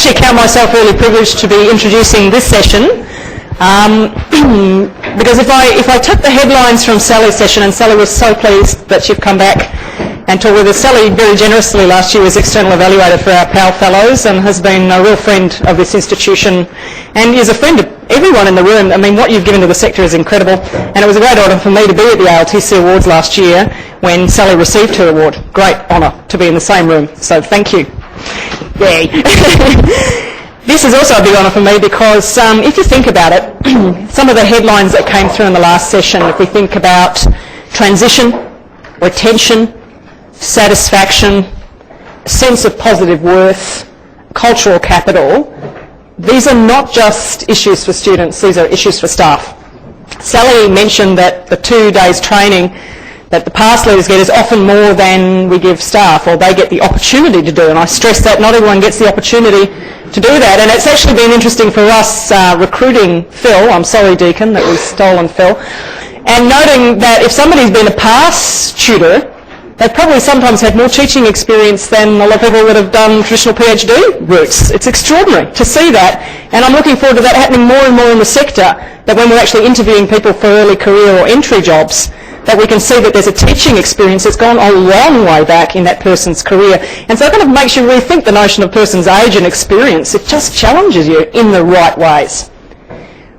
actually count myself really privileged to be introducing this session, because if I took the headlines from Sally's session, and Sally was so pleased that she'd come back and talk with us. Sally very generously last year was external evaluator for our PAL Fellows and has been a real friend of this institution and is a friend of everyone in the room. I mean, what you've given to the sector is incredible, and it was a great honour for me to be at the ALTC Awards last year when Sally received her award. Great honour to be in the same room, so thank you. Yay. This is also a big honour for me because if you think about it, some of the headlines that came through in the last session, if we think about transition, retention, satisfaction, sense of positive worth, cultural capital, these are not just issues for students, these are issues for staff. Sally mentioned that the 2 days training that the past leaders get is often more than we give staff, or they get the opportunity to do, and I stress that not everyone gets the opportunity to do that, and it's actually been interesting for us recruiting Phil. I'm sorry, Deacon, that we've stolen Phil, and noting that if somebody's been a past tutor, they've probably sometimes had more teaching experience than a lot of people would have done traditional PhD routes. It's extraordinary to see that, and I'm looking forward to that happening more and more in the sector, that when we're actually interviewing people for early career or entry jobs, that we can see that there's a teaching experience that's gone a long way back in that person's career. And so it kind of makes you rethink the notion of a person's age and experience. It just challenges you in the right ways.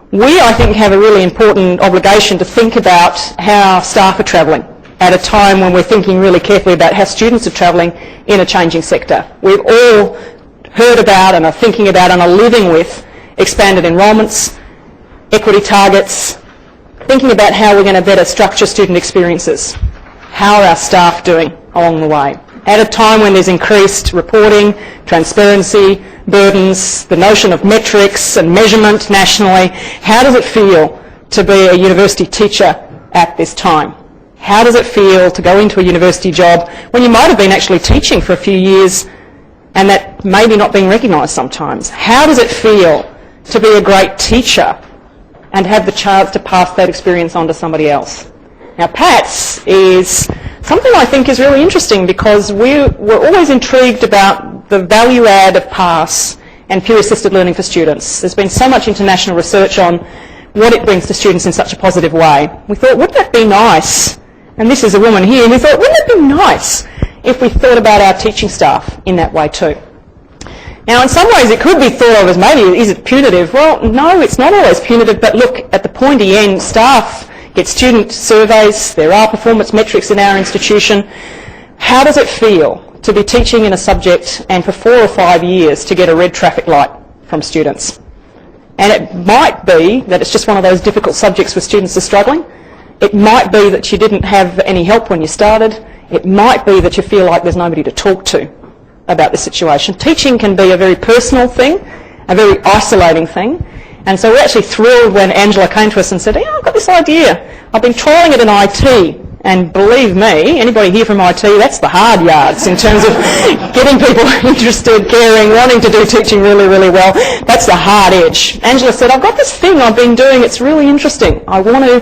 We, I think, have a really important obligation to think about how staff are travelling at a time when we're thinking really carefully about how students are travelling in a changing sector. We've all heard about and are thinking about and are living with expanded enrolments, equity targets, thinking about how we're going to better structure student experiences. How are our staff doing along the way? At a time when there's increased reporting, transparency, burdens, the notion of metrics and measurement nationally, how does it feel to be a university teacher at this time? How does it feel to go into a university job when you might have been actually teaching for a few years and that maybe not being recognised sometimes? How does it feel to be a great teacher and have the chance to pass that experience on to somebody else? Now, PATS is something I think is really interesting because we're always intrigued about the value add of PASS and peer-assisted learning for students. There's been so much international research on what it brings to students in such a positive way. We thought, wouldn't that be nice? And this is a woman here, and we thought, wouldn't it be nice if we thought about our teaching staff in that way too? Now, in some ways, it could be thought of as maybe, is it punitive? Well, no, it's not always punitive, but look, at the pointy end, staff get student surveys, there are performance metrics in our institution. How does it feel to be teaching in a subject and for 4 or 5 years to get a red traffic light from students? And it might be that it's just one of those difficult subjects where students are struggling. It might be that you didn't have any help when you started. It might be that you feel like there's nobody to talk to about the situation. Teaching can be a very personal thing, a very isolating thing, and so we're actually thrilled when Angela came to us and said, I've got this idea. I've been trialling it in IT, and believe me, anybody here from IT, that's the hard yards in terms of getting people interested, caring, wanting to do teaching really, really well. That's the hard edge. Angela said, I've got this thing I've been doing, it's really interesting. I want to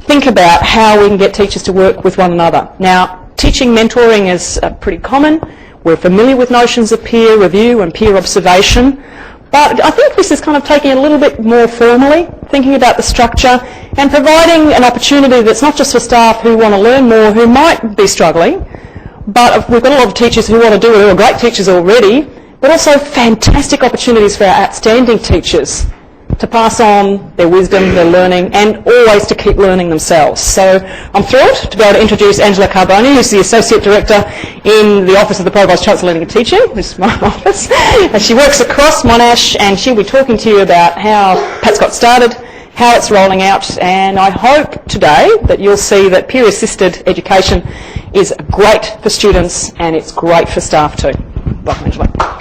think about how we can get teachers to work with one another. Now, teaching mentoring is pretty common. We're familiar with notions of peer review and peer observation, but I think this is kind of taking it a little bit more formally, thinking about the structure and providing an opportunity that's not just for staff who want to learn more, who might be struggling, but we've got a lot of teachers who want to do it, who are great teachers already, but also fantastic opportunities for our outstanding teachers to pass on their wisdom, their learning, and always to keep learning themselves. So I'm thrilled to be able to introduce Angela Carbone, who's the Associate Director in the Office of the Provost Chancellor Learning and Teaching, which is my office. And she works across Monash, and she'll be talking to you about how PATS got started, how it's rolling out, and I hope today that you'll see that peer-assisted education is great for students and it's great for staff too. Welcome, Angela.